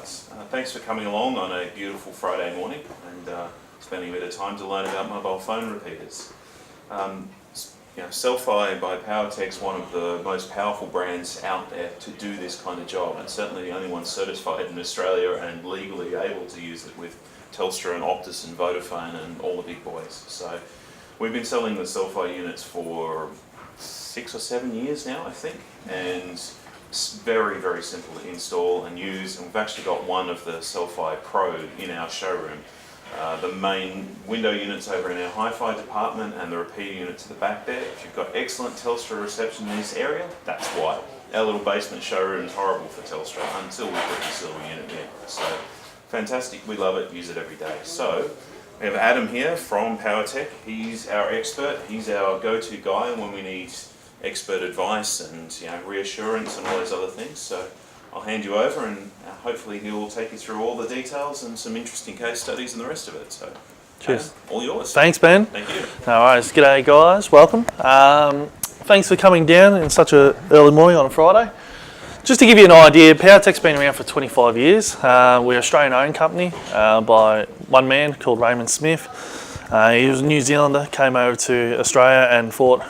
guys. Thanks for coming along on a beautiful Friday morning and spending a bit of time to learn about mobile phone repeaters. Cel-Fi by PowerTech is one of the most powerful brands out there to do this kind of job, and certainly the only one certified in Australia and legally able to use it with Telstra and Optus and Vodafone and all the big boys. So we've been selling the Cel-Fi units for 6 or 7 years now, I think, and it's very, very simple to install and use. And we've actually got one of the Cel-Fi Pro in our showroom. The main window units over in our hi-fi department and the repeater unit to the back there. If you've got excellent Telstra reception in this area, that's why. Our little basement showroom is horrible for Telstra until we put this little unit in. So fantastic, we love it, use it every day. So we have Adam here from PowerTech. He's our expert, he's our go-to guy when we need expert advice and reassurance and all those other things. So I'll hand you over and hopefully he'll take you through all the details and some interesting case studies and the rest of it. So, cheers. All yours. Thanks, Ben. Thank you. No worries. G'day, guys. Welcome. Thanks for coming down in such an early morning on a Friday. Just to give you an idea, PowerTech's been around for 25 years. We're an Australian-owned company by one man called Raymond Smith. He was a New Zealander, came over to Australia and thought,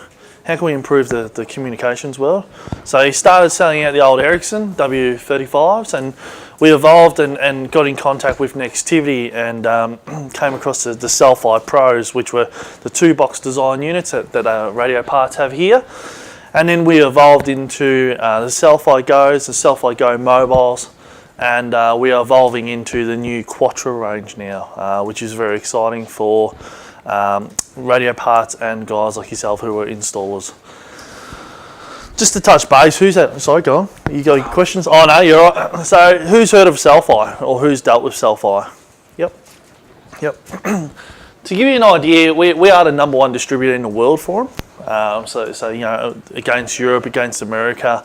how can we improve the communications world? So he started selling out the old Ericsson W35s, and we evolved and got in contact with Nextivity and came across the Cel-Fi Pros, which were the 2-box design units that Radio Parts have here. And then we evolved into the Cel-Fi Go's, the Cel-Fi Go mobiles, and we are evolving into the new Quattro range now, which is very exciting for Radio Parts and guys like yourself who are installers. Just to touch base, who's that? Sorry, go on. You got any questions? Oh no, you're right. So who's heard of Cel-Fi or who's dealt with Cel-Fi? Yep. To give you an idea, we are the #1 distributor in the world for them. So against Europe, against America,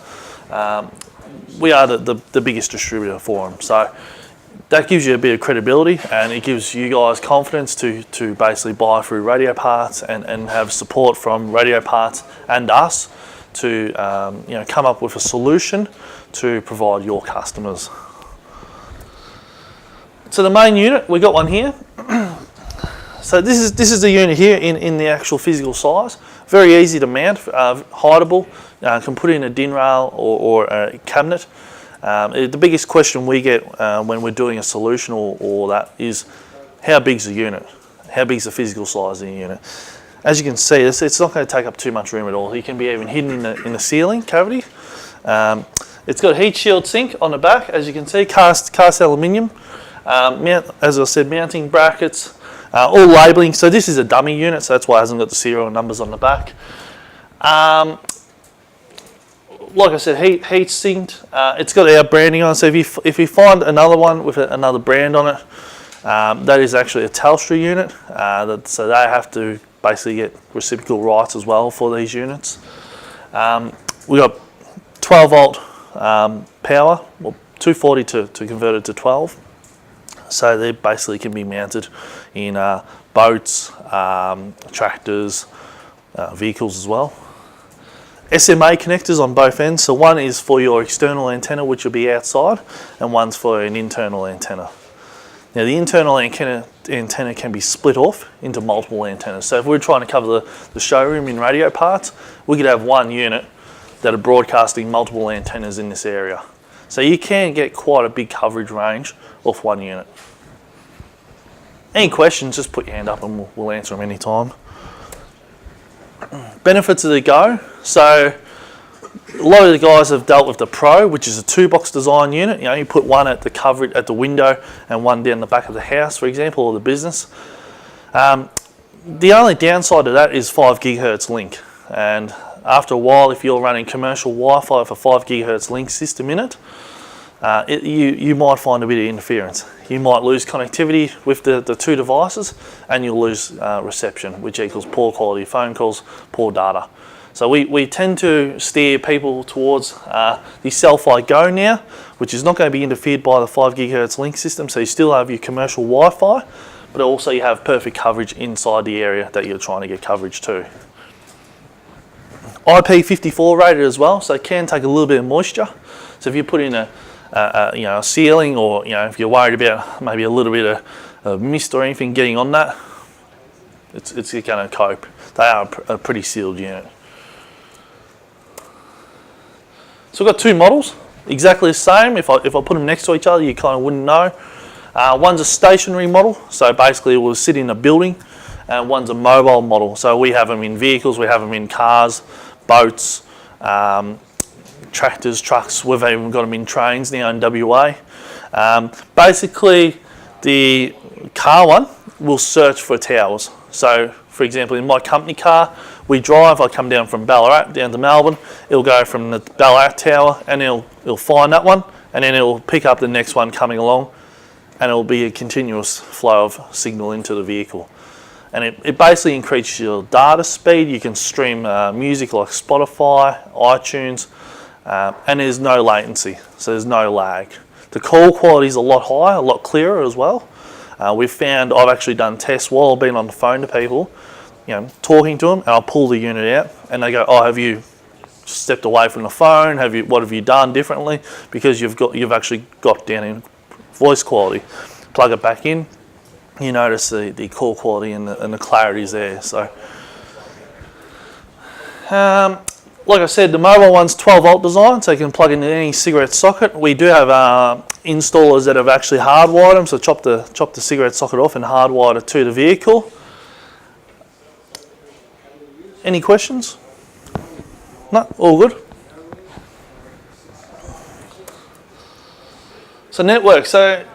we are the biggest distributor for them. So that gives you a bit of credibility and it gives you guys confidence to basically buy through Radio Parts and have support from Radio Parts and us to come up with a solution to provide your customers. So the main unit, we got one here. So this is the unit here in the actual physical size. Very easy to mount, hideable, can put in a DIN rail or a cabinet. The biggest question we get when we're doing a solution or that is, how big's the unit? How big's the physical size of the unit? As you can see, it's not going to take up too much room at all. It can be even hidden in the ceiling cavity. It's got a heat shield sink on the back, as you can see, cast aluminium. As I said, mounting brackets, all labelling. So this is a dummy unit, so that's why it hasn't got the serial numbers on the back. Like I said, heat synced. It's got our branding on. So if you find another one with another brand on it, that is actually a Telstra unit. So they have to basically get reciprocal rights as well for these units. We got 12 volt power, well 240 to convert it to 12. So they basically can be mounted in boats, tractors, vehicles as well. SMA connectors on both ends. So one is for your external antenna, which will be outside, and one's for an internal antenna. Now the internal antenna can be split off into multiple antennas. So if we're trying to cover the showroom in Radio Parts, we could have one unit that are broadcasting multiple antennas in this area. So you can get quite a big coverage range off one unit. Any questions, just put your hand up and we'll answer them anytime. Benefits of the Go. So a lot of the guys have dealt with the Pro, which is a 2-box design unit. You put one at the coverage at the window and one down the back of the house, for example, or the business. The only downside to that is 5 gigahertz link. And after a while, if you're running commercial Wi-Fi with a 5 gigahertz link system in it, you might find a bit of interference. You might lose connectivity with the two devices and you'll lose reception, which equals poor quality phone calls, poor data. So we tend to steer people towards the Cel-Fi Go now, which is not going to be interfered by the 5 gigahertz link system, so you still have your commercial Wi-Fi, but also you have perfect coverage inside the area that you're trying to get coverage to. IP54 rated as well, so it can take a little bit of moisture. So if you put in a a ceiling, or if you're worried about maybe a little bit of mist or anything getting on that, it's going to cope. They are a pretty sealed unit. So we've got two models, exactly the same. If I put them next to each other, you kind of wouldn't know. One's a stationary model, so basically it will sit in a building, and one's a mobile model. So we have them in vehicles, we have them in cars, boats, tractors, trucks. We've even got them in trains now in WA. Basically, the car one will search for towers. So, for example, in my company car, we drive. I come down from Ballarat down to Melbourne. It'll go from the Ballarat tower, and it'll find that one, and then it'll pick up the next one coming along, and it'll be a continuous flow of signal into the vehicle. And it basically increases your data speed. You can stream music like Spotify, iTunes, and there's no latency, so there's no lag. The call quality is a lot higher, a lot clearer as well. We've found, I've actually done tests while I've been on the phone to people, talking to them, and I'll pull the unit out, and they go, "Oh, have you stepped away from the phone? What have you done differently?" Because you've actually got down in voice quality. Plug it back in, you notice the call quality and the clarity is there. So, like I said, the mobile one's 12 volt design, so you can plug into any cigarette socket. We do have installers that have actually hardwired them, so chop the cigarette socket off and hardwire it to the vehicle. Any questions? No, all good. So network. So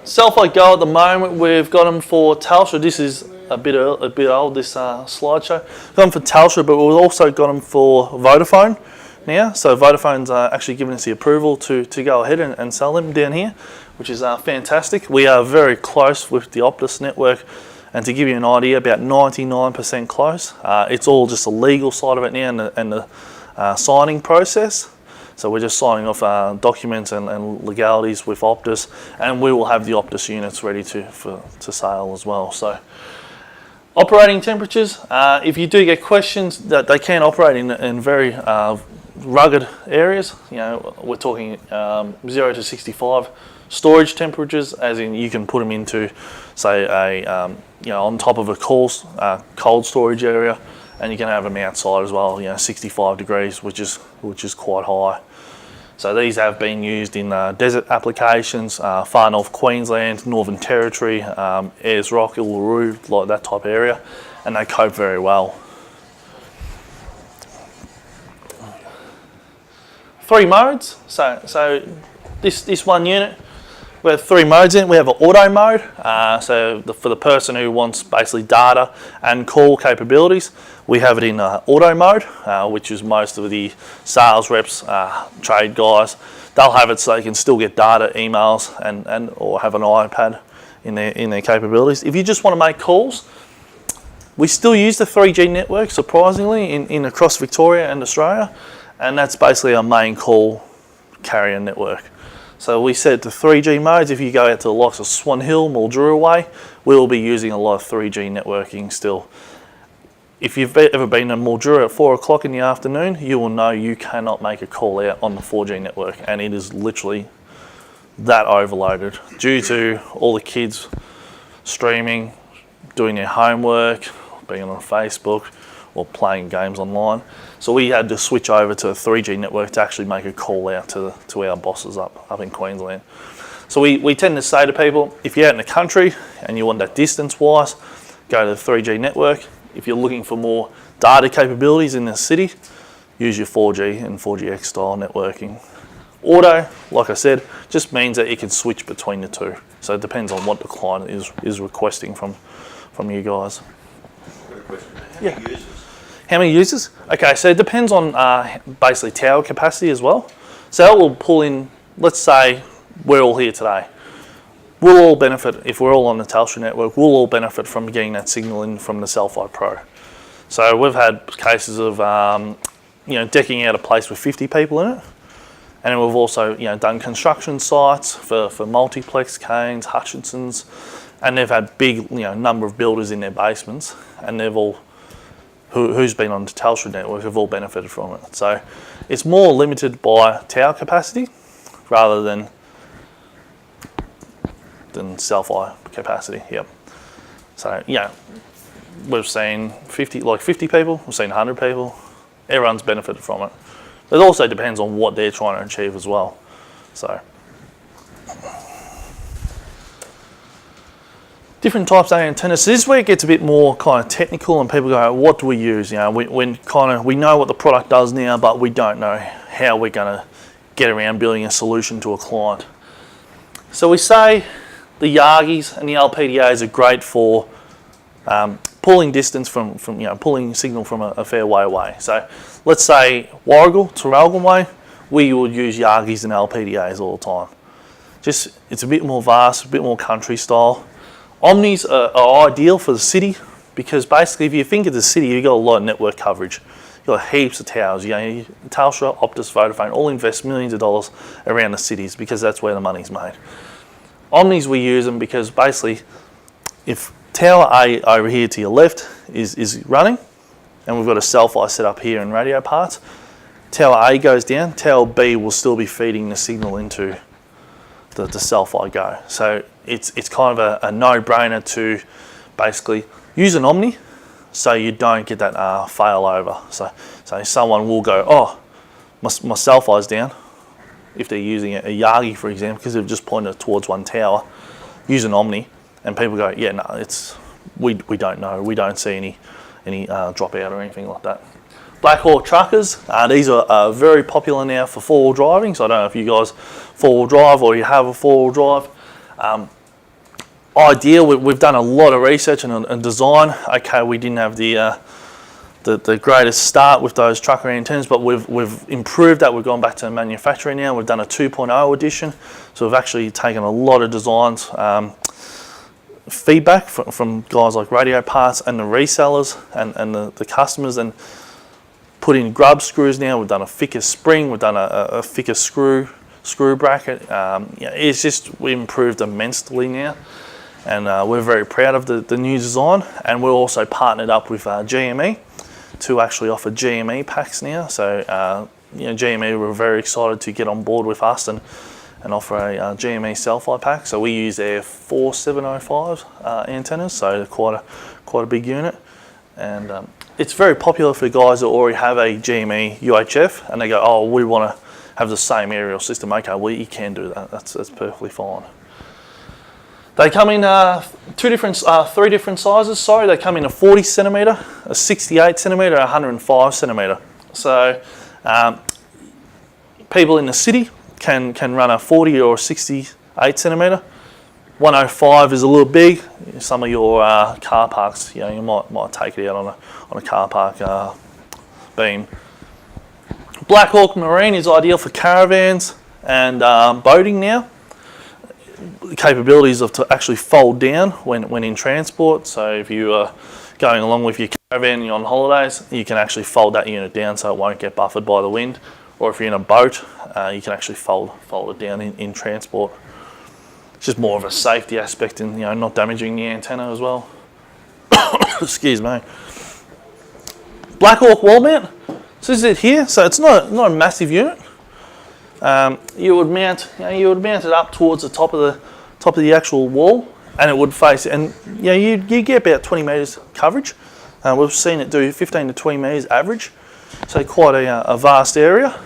Cel-Fi Go at the moment, we've got them for Telstra. This is a bit old, this slideshow. Got them for Telstra, but we've also got them for Vodafone now. So Vodafone's actually given us the approval to go ahead and sell them down here, which is fantastic. We are very close with the Optus network, and to give you an idea, about 99% close. It's all just the legal side of it now, and the signing process. So we're just signing off documents and legalities with Optus, and we will have the Optus units ready to sale as well. So operating temperatures, if you do get questions, that they can operate in very rugged areas. We're talking 0 to 65 storage temperatures, as in you can put them into, say, on top of a cold storage area, and you can have them outside as well. 65 degrees, which is quite high. So these have been used in desert applications, far north Queensland, Northern Territory, Ayers Rock, Uluru, like that type of area, and they cope very well. 3 modes. So this one unit, we have 3 modes in it. We have an auto mode, for the person who wants basically data and call capabilities. We have it in auto mode, which is most of the sales reps, trade guys. They'll have it so they can still get data, emails, and or have an iPad in their capabilities. If you just want to make calls, we still use the 3G network, surprisingly, in across Victoria and Australia, and that's basically our main call carrier network. So we set the 3G modes. If you go out to the likes of Swan Hill, Mildura way, we will be using a lot of 3G networking still. If you've ever been in Mildura at 4 o'clock in the afternoon, you will know you cannot make a call out on the 4G network, and it is literally that overloaded due to all the kids streaming, doing their homework, being on Facebook, or playing games online. So we had to switch over to a 3G network to actually make a call out to our bosses up in Queensland. So we tend to say to people, if you're out in the country and you want that distance-wise, go to the 3G network. If you're looking for more data capabilities in the city, use your 4G and 4GX style networking. Auto, like I said, just means that it can switch between the two. So it depends on what the client is requesting from you guys. Yeah. How many users? Okay, so it depends on basically tower capacity as well. So that will pull in, let's say we're all here today. We'll all benefit, if we're all on the Telstra network, we'll all benefit from getting that signal in from the Cel-Fi Pro. So we've had cases of decking out a place with 50 people in it. And then we've also done construction sites for Multiplex, Canes, Hutchinson's, and they've had big number of builders in their basements, and they've all who's been on the Telstra network have all benefited from it. So it's more limited by tower capacity rather than CELFI capacity. Yep. So yeah, we've seen 50 people, we've seen 100 people. Everyone's benefited from it. It also depends on what they're trying to achieve as well. So different types of antennas. So this is where it gets a bit more kind of technical, and people go, "What do we use?" You know, we know what the product does now, but we don't know how we're going to get around building a solution to a client. So we say the Yagis and the LPDAs are great for pulling distance from pulling signal from a fair way away. So let's say Warragul to Traralgon way, we would use Yagis and LPDAs all the time. Just it's a bit more vast, a bit more country style. Omnis are ideal for the city because basically if you think of the city, you've got a lot of network coverage. You've got heaps of towers. You know, Telstra, Optus, Vodafone all invest millions of dollars around the cities because that's where the money's made. Omnis, we use them because basically if Tower A over here to your left is running, and we've got a Cel-Fi set up here in radio parts, Tower A goes down, Tower B will still be feeding the signal into the Cel-Fi go. So it's kind of a no-brainer to basically use an Omni so you don't get that failover. So someone will go, oh, my Cel-Fi's down, if they're using a Yagi, for example, because they've just pointed towards one tower, use an Omni, and people go, yeah, no, we don't know, we don't see any dropout or anything like that. Black Hawk truckers, these are very popular now for four-wheel driving. So I don't know if you guys four-wheel drive or you have a four-wheel drive. Ideal, we've done a lot of research and design. Okay, we didn't have the greatest start with those trucker antennas, but we've improved that. We've gone back to manufacturing now. We've done a 2.0 edition. So we've actually taken a lot of designs, feedback from guys like Radio Parts and the resellers and the customers, and put in grub screws now. We've done a thicker spring. We've done a thicker screw bracket. It's just, we improved immensely now. And we're very proud of the new design. And we're also partnered up with GME to actually offer GME packs now. So GME were very excited to get on board with us and offer a GME Cel-Fi pack. So we use their 4705 antennas, so quite a big unit. And it's very popular for guys that already have a GME UHF, and they go, oh, we want to have the same aerial system. Okay, well, you can do that. That's perfectly fine. They come in three different sizes. Sorry, they come in a 40 centimeter, a 68 centimeter, a 105 centimeter. So people in the city can run a 40 or 68 centimeter. 105 is a little big. Some of your car parks, you might take it out on a car park beam. Black Hawk Marine is ideal for caravans and boating now. The capabilities of to actually fold down when in transport. So if you are going along with your caravan and you're on holidays, you can actually fold that unit down so it won't get buffered by the wind. Or if you're in a boat, you can actually fold it down in transport. It's just more of a safety aspect and not damaging the antenna as well. Excuse me. Black Hawk wall mount. So this is it here. So it's not a massive unit. You would mount it up towards the top of the actual wall, and it would face. And you get about 20 meters coverage. We've seen it do 15 to 20 meters average. So quite a vast area.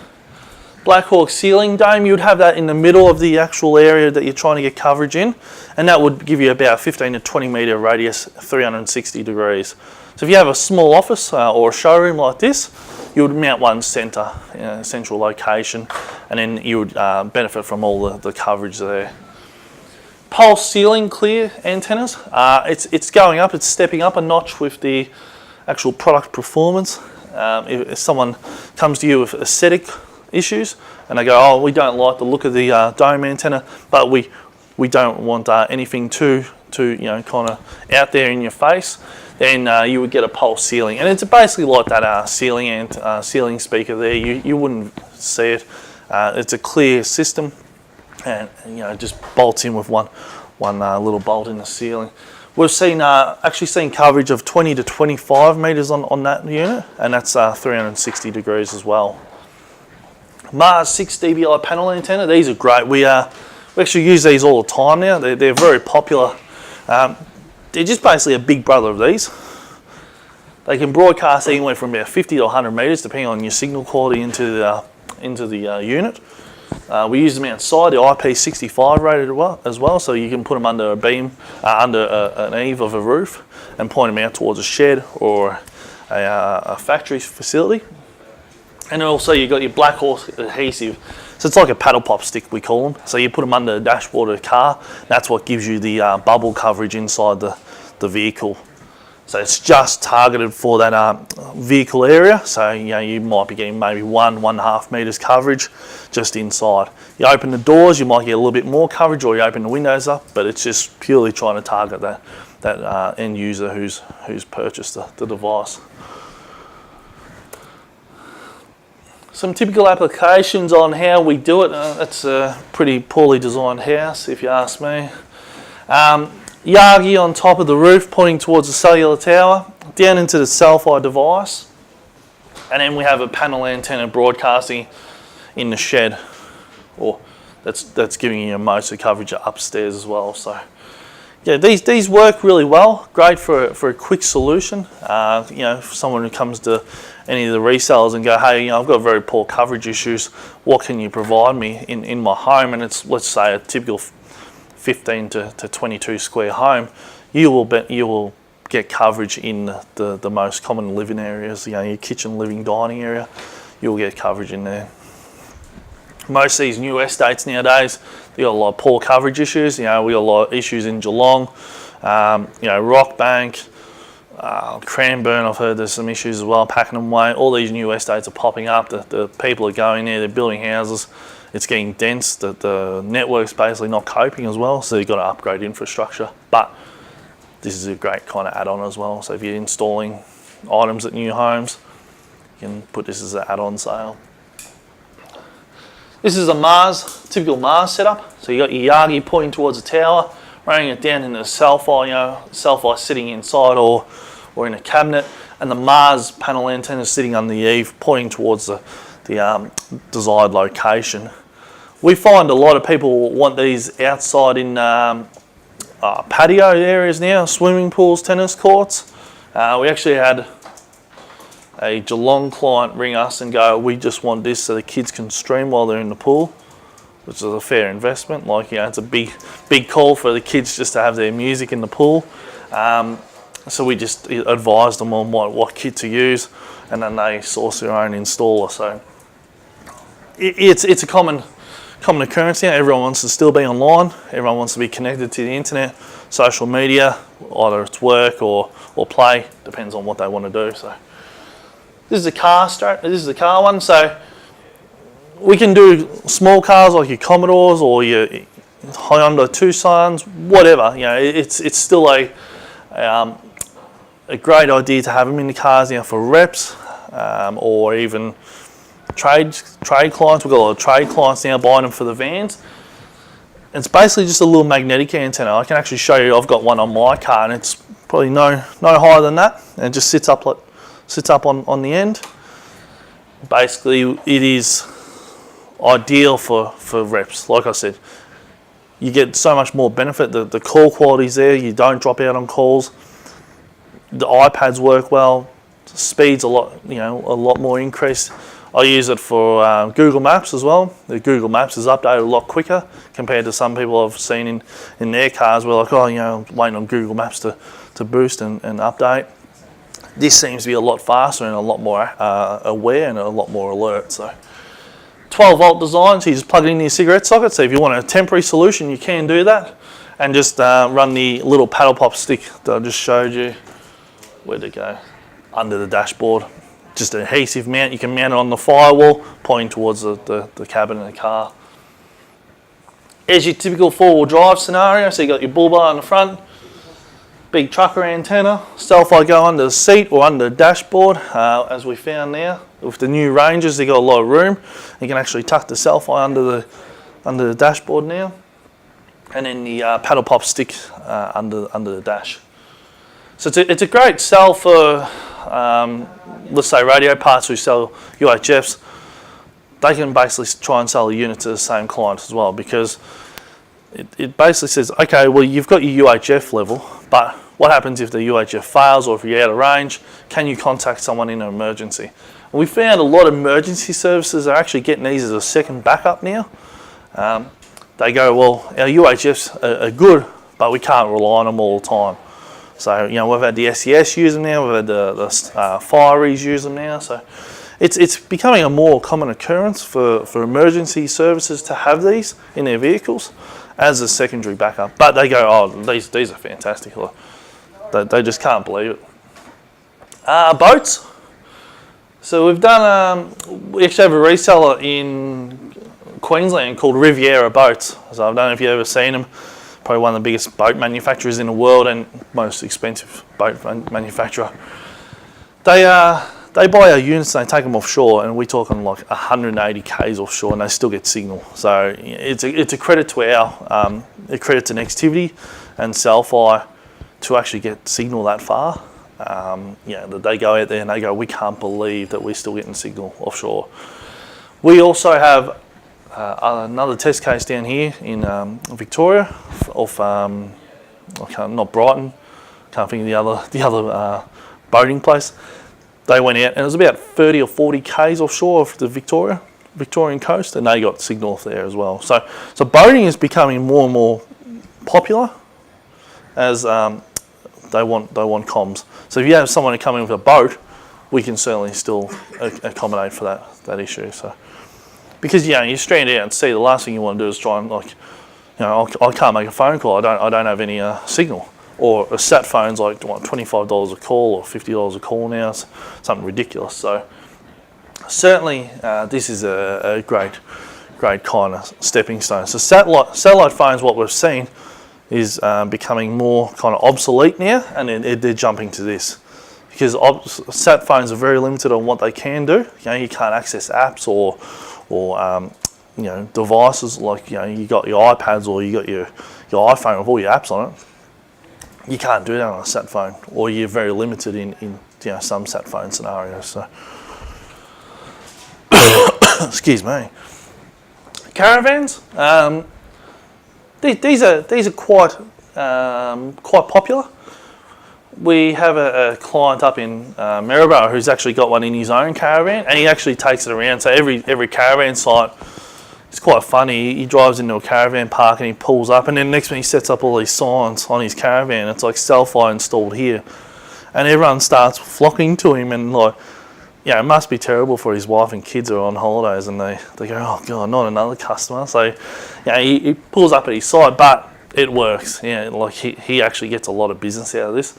Black Hawk ceiling dome, you would have that in the middle of the actual area that you're trying to get coverage in, and that would give you about 15 to 20 meter radius, 360 degrees. So if you have a small office or a showroom like this, you would mount one central location, and then you would benefit from all the coverage there. Pulse ceiling clear antennas, it's going up, it's stepping up a notch with the actual product performance. If someone comes to you with aesthetic issues and they go, oh, we don't like the look of the dome antenna, but we don't want anything too kind of out there in your face, then you would get a pulse ceiling, and it's basically like that ceiling speaker there. You wouldn't see it. It's a clear system, and just bolts in with one little bolt in the ceiling. We've actually seen coverage of 20 to 25 meters on that unit, and that's 360 degrees as well. Mars 6 dBi panel antenna. These are great. We actually use these all the time now. They're very popular. They're just basically a big brother of these. They can broadcast anywhere from about 50 to 100 metres, depending on your signal quality into the unit. We use them outside, the IP65 rated as well, so you can put them under a beam, under an eave of a roof, and point them out towards a shed or a factory facility. And also you've got your Black Horse adhesive. So it's like a paddle pop stick, we call them. So you put them under the dashboard of the car. That's what gives you the bubble coverage inside the vehicle. So it's just targeted for that vehicle area. So you might be getting maybe 1.5 metres coverage just inside. You open the doors, you might get a little bit more coverage, or you open the windows up. But it's just purely trying to target that end user who's purchased the device. Some typical applications on how we do it. It's a pretty poorly designed house, if you ask me. Yagi on top of the roof pointing towards the cellular tower, down into the Cel-Fi device, and then we have a panel antenna broadcasting in the shed, or that's giving you most of the coverage upstairs as well. So yeah, these work really well. Great for a quick solution. For someone who comes to any of the resellers and go, hey, I've got very poor coverage issues. What can you provide me in my home? And it's, let's say, a typical 15 to 22 square home. You will get coverage in the most common living areas. Your kitchen, living, dining area. You'll get coverage in there. Most of these new estates nowadays, they got a lot of poor coverage issues. We got a lot of issues in Geelong, Rockbank, Cranbourne. I've heard there's some issues as well. Pakenham Way. All these new estates are popping up. The people are going there. They're building houses. It's getting dense. The network's basically not coping as well. So you've got to upgrade infrastructure. But this is a great kind of add-on as well. So if you're installing items at new homes, you can put this as an add-on sale. This is a typical Mars setup. So you got your Yagi pointing towards the tower, running it down into the Cel-Fi, Cel-Fi sitting inside or in a cabinet, and the Mars panel antenna sitting on the eave pointing towards the desired location. We find a lot of people want these outside in patio areas now, swimming pools, tennis courts. We actually had a Geelong client ring us and go, we just want this so the kids can stream while they're in the pool, which is a fair investment. It's a big call for the kids just to have their music in the pool. So we just advised them on what kit to use, and then they source their own installer. So it's a common occurrence now. Everyone wants to still be online. Everyone wants to be connected to the internet, social media, either it's work or play, depends on what they want to do. So this is a car one. So we can do small cars like your Commodores or your Hyundai Tucsons, whatever. It's still a great idea to have them in the cars for reps or even trade clients. We've got a lot of trade clients now buying them for the vans. It's basically just a little magnetic antenna. I can actually show you. I've got one on my car, and it's probably no higher than that, and it just sits up on the end. Basically, it is ideal for reps. Like I said, you get so much more benefit. The call quality's there. You don't drop out on calls. The iPads work well. The speed's a lot more increased. I use it for Google Maps as well. The Google Maps is updated a lot quicker compared to some people I've seen in their cars where waiting on Google Maps to boost and update. This seems to be a lot faster and a lot more aware and a lot more alert. So 12 volt design, so you just plug it into your cigarette socket. So if you want a temporary solution, you can do that. And just run the little paddle pop stick that I just showed you. Where'd it go? Under the dashboard. Just an adhesive mount. You can mount it on the firewall, pointing towards the cabin in the car. Here's your typical four-wheel drive scenario. So you got your bull bar on the front, big trucker antenna, Cel-Fi go under the seat or under the dashboard, as we found now. With the new Rangers, they got a lot of room. You can actually tuck the Cel-Fi under the dashboard now, and then the paddle pop stick under the dash. So it's a great sell for, let's say, radio parts who sell UHFs. they can basically try and sell a unit to the same client as well, because it basically says, okay, well, you've got your UHF level, but what happens if the UHF fails, or if you're out of range? Can you contact someone in an emergency? And we found a lot of emergency services are actually getting these as a second backup now. They go, well, our UHFs are good, but we can't rely on them all the time. So, we've had the SES use them now, we've had the fireys use them now. So it's becoming a more common occurrence for emergency services to have these in their vehicles as a secondary backup. But they go, oh, these are fantastic. They just can't believe it. Boats. So we've done, we actually have a reseller in Queensland called Riviera Boats. So I don't know if you've ever seen them. Probably one of the biggest boat manufacturers in the world and most expensive boat manufacturer. They buy our units and they take them offshore, and we're talking like 180 k's offshore, and they still get signal. So it's a credit to a credit to Nextivity and CELFI to actually get signal that far. That they go out there and they go, we can't believe that we're still getting signal offshore. We also have another test case down here in Victoria, not Brighton, can't think of the other boating place. They went out and it was about 30 or 40 k's offshore of the Victorian coast, and they got signal off there as well. So boating is becoming more and more popular as they want comms. So if you have someone coming with a boat, we can certainly still accommodate for that issue. So because you're stranded out at sea, the last thing you want to do is try and I can't make a phone call. I don't have any signal. Or a sat phone's like $25 a call or $50 a call now. It's something ridiculous. So certainly this is a great kind of stepping stone. So satellite phones, what we've seen, is becoming more kind of obsolete now, and they're jumping to this because sat phones are very limited on what they can do. You can't access apps or devices like you got your iPads or you got your iPhone with all your apps on it. You can't do that on a sat phone, or you're very limited in some sat phone scenarios. So excuse me. Caravans. These are quite popular. We have a client up in Maryborough who's actually got one in his own caravan, and he actually takes it around. So every caravan site, it's quite funny. He drives into a caravan park and he pulls up, and then next minute he sets up all these signs on his caravan. It's like Cel-Fi installed here, and everyone starts flocking to him, and it must be terrible for his wife and kids who are on holidays, and they go, oh God, not another customer. So he pulls up at his site, but it works. He actually gets a lot of business out of this.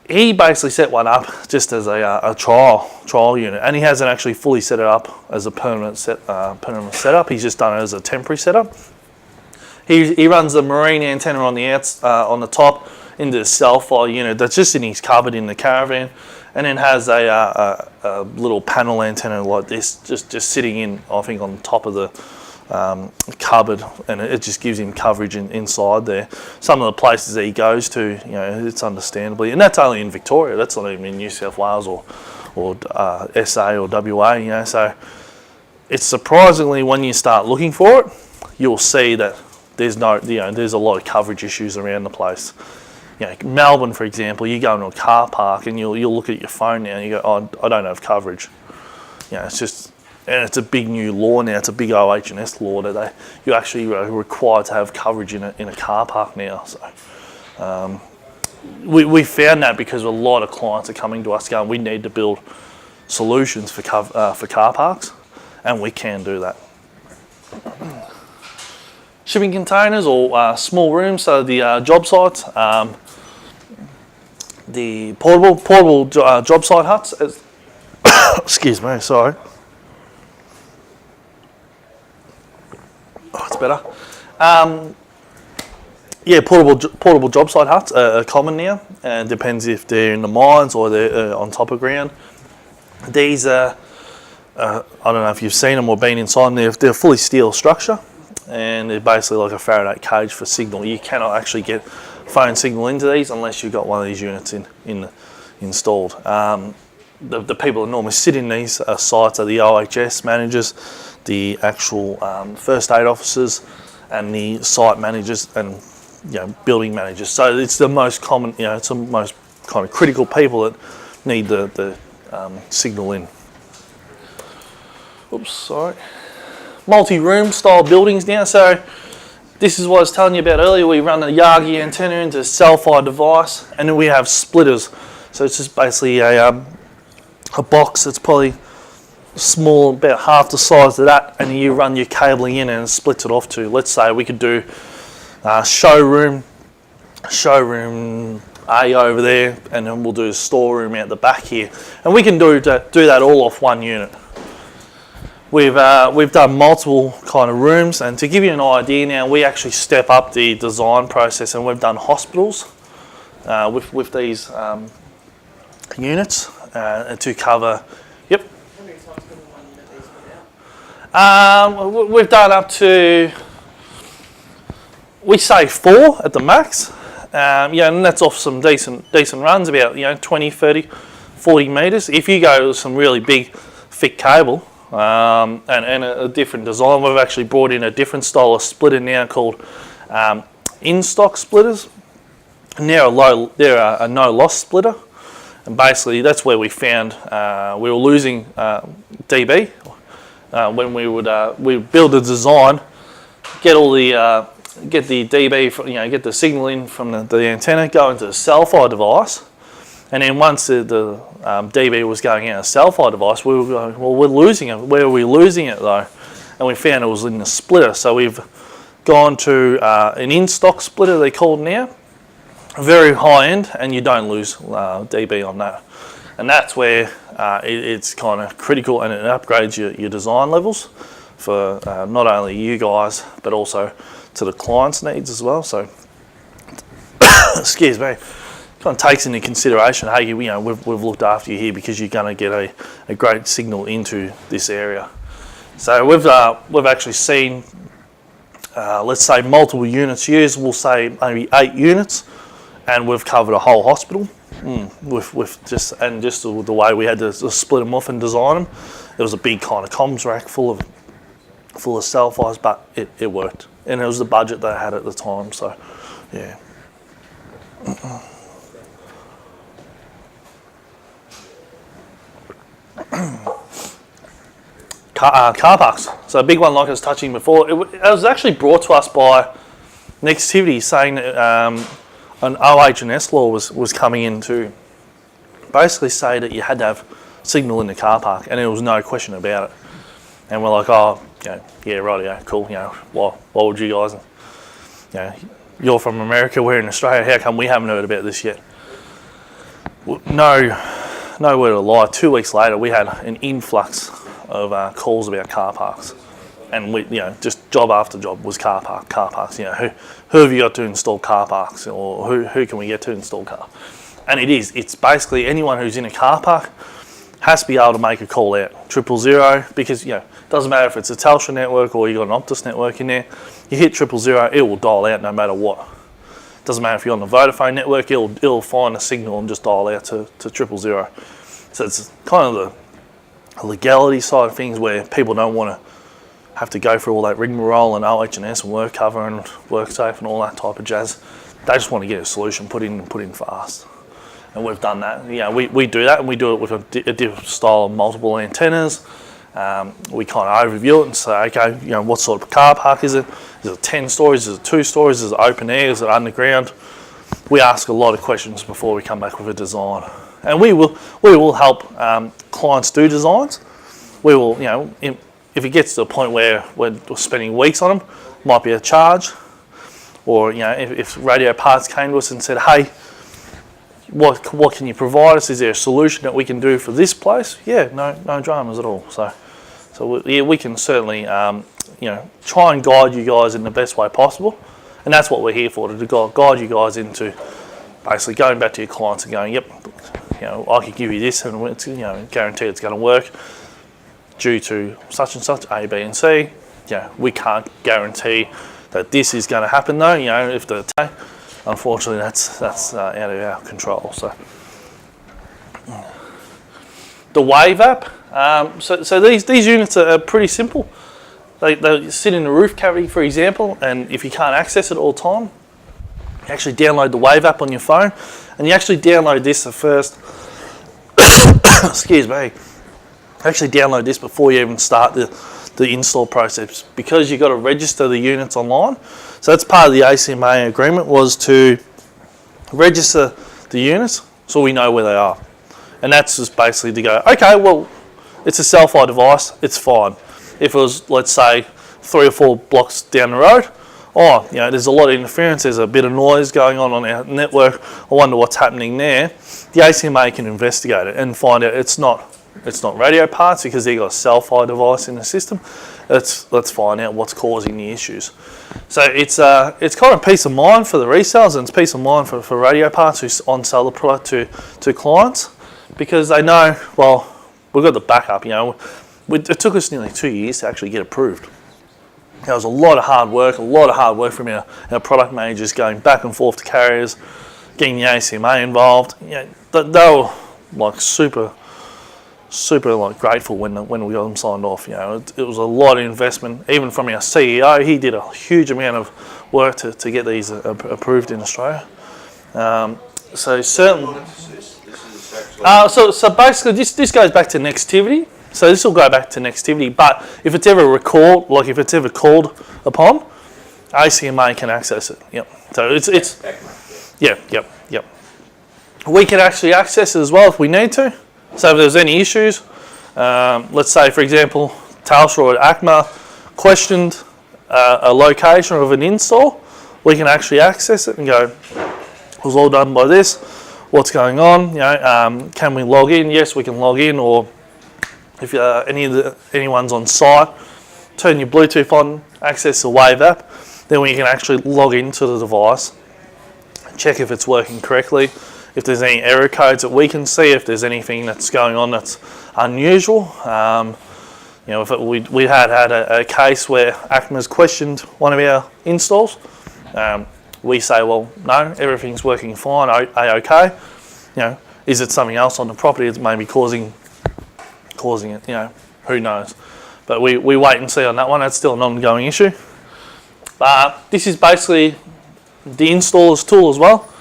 He basically set one up just as a trial unit, and he hasn't actually fully set it up as a permanent setup. He's just done it as a temporary setup. He runs the marine antenna on the top into the Cel-Fi unit that's just in his cupboard in the caravan, and then has a little panel antenna like this just sitting in, I think, on top of the cupboard, and it just gives him coverage inside there. Some of the places that he goes to, it's understandably, and that's only in Victoria. That's not even in New South Wales or SA or WA. So it's surprisingly, when you start looking for it, you'll see that there's a lot of coverage issues around the place. Melbourne, for example, you go into a car park and you'll look at your phone now and you go, oh, I don't have coverage. It's just. And it's a big new law now. It's a big OH&S law that you actually are required to have coverage in a car park now. So we found that because a lot of clients are coming to us going, we need to build solutions for car parks, and we can do that. Shipping containers or small rooms, so the job sites, the portable job site huts. Excuse me, sorry. Oh, it's better. Portable job site huts are common now. It depends if they're in the mines or they're on top of ground. These are, I don't know if you've seen them or been inside them, they're fully steel structure, and they're basically like a Faraday cage for signal. You cannot actually get phone signal into these unless you've got one of these units installed. the people that normally sit in these sites are the OHS managers, the actual first aid officers, and the site managers and building managers. So it's the most common, it's the most kind of critical people that need the signal in. Oops, sorry. Multi-room style buildings now. So this is what I was telling you about earlier. We run a Yagi antenna into a Cel-Fi device, and then we have splitters. So it's just basically a box that's probably small, about half the size of that, and you run your cabling in and it splits it off to, let's say we could do showroom A over there, and then we'll do a storeroom out the back here, and we can do that all off one unit. We've done multiple kind of rooms, and to give you an idea now, we actually step up the design process, and we've done hospitals with these units to cover. Yep. How many times can one unit be split out? We've done up to, we say 4 at the max. And that's off some decent runs, about 20, 30, 40 metres. If you go with some really big, thick cable and a different design, we've actually brought in a different style of splitter now called in-stock splitters. And they're a no-loss splitter, and basically that's where we found we were losing dB when we would build a design, get the dB, get the signal in from the antenna, go into the Cel-Fi device, and then once the dB was going out of the Cel-Fi device, we were going, well, we're losing it. Where are we losing it though? And we found it was in the splitter. So we've gone to an in-stock splitter, they call it now, very high end, and you don't lose dB on that. And that's where it's kind of critical, and it upgrades your design levels for not only you guys but also to the client's needs as well. So excuse me, kind of takes into consideration, hey, we've looked after you here because you're going to get a great signal into this area. So we've actually seen let's say multiple units used. We'll say maybe 8 units, and we've covered a whole hospital with just the way we had to split them off and design them. There was a big kind of comms rack full of Cel-Fis, but it worked, and it was the budget they had at the time. So yeah. Car parks. So a big one like I was touching before. It was actually brought to us by Nextivity, saying that an OH&S law was coming in to basically say that you had to have signal in the car park, and there was no question about it. And we're like, oh, yeah, right, yeah, cool. Why would you guys? You're from America, we're in Australia. How come we haven't heard about this yet? No word of a lie. 2 weeks later, we had an influx of calls about car parks, and we, just job after job was car parks. Who have you got to install car parks, or who can we get to install car? And it's basically anyone who's in a car park has to be able to make a call out 000, because it doesn't matter if it's a Telstra network or you got an Optus network in there. You hit 000, it will dial out no matter what. Doesn't matter if you're on the Vodafone network, it'll find a signal and just dial out to 000. So it's kind of the legality side of things, where people don't want to have to go through all that rigmarole and OH&S and work cover and work safe and all that type of jazz. They just want to get a solution put in fast. And we've done that. We do that, and we do it with a different style of multiple antennas. We kind of overview it and say, okay, what sort of car park is it? Is it 10 stories? Is it 2 stories? Is it open air? Is it underground? We ask a lot of questions before we come back with a design. And we will help clients do designs. We will, if it gets to a point where we're spending weeks on them, might be a charge. Or if Radio Parts came to us and said, hey, what can you provide us? Is there a solution that we can do for this place? Yeah, no dramas at all. So we can certainly try and guide you guys in the best way possible, and that's what we're here for, to guide you guys into basically going back to your clients and going, yep, I can give you this, and it's guarantee it's going to work due to such and such A, B, and C. We can't guarantee that this is going to happen though. If unfortunately that's out of our control. So the Wave app. So these units are pretty simple. They sit in the roof cavity, for example, and if you can't access it all the time, you actually download the Wave app on your phone, and you actually download this at first. Excuse me. Actually download this before you even start the install process, because you've got to register the units online. So that's part of the ACMA agreement, was to register the units so we know where they are. And that's just basically to go, okay, well, it's a Cel-Fi device, it's fine. If it was, let's say, 3 or 4 blocks down the road, there's a lot of interference, there's a bit of noise going on our network, I wonder what's happening there. The ACMA can investigate it and find out it's not radio parts, because they've got a Cel-Fi device in the system. Let's find out what's causing the issues. So it's kind of peace of mind for the resellers, and it's peace of mind for radio parts who on-sell the product to clients, because they know, well, we've got the backup. It took us nearly 2 years to actually get approved. There was a lot of hard work from our product managers, going back and forth to carriers, getting the ACMA involved. They were like super like grateful when we got them signed off. It was a lot of investment, even from our CEO. He did a huge amount of work to get these approved in Australia. So certainly, so basically this goes back to Nextivity. So this will go back to Nextivity, but if it's ever recalled, like if it's ever called upon, ACMA can access it. Yep. So it's yep. We can actually access it as well if we need to. So if there's any issues, let's say, for example, Telstra or ACMA questioned a location of an install, we can actually access it and go, it was all done by this, what's going on, can we log in? Yes, we can log in, or if anyone's on site, turn your Bluetooth on, access the Wave app, then we can actually log into the device, check if it's working correctly, if there's any error codes that we can see, if there's anything that's going on that's unusual. We had a case where ACMA's questioned one of our installs. We say, well, no, everything's working fine, okay. Is it something else on the property that's maybe causing it? Who knows? But we wait and see on that one. That's still an ongoing issue. But this is basically the installer's tool as well.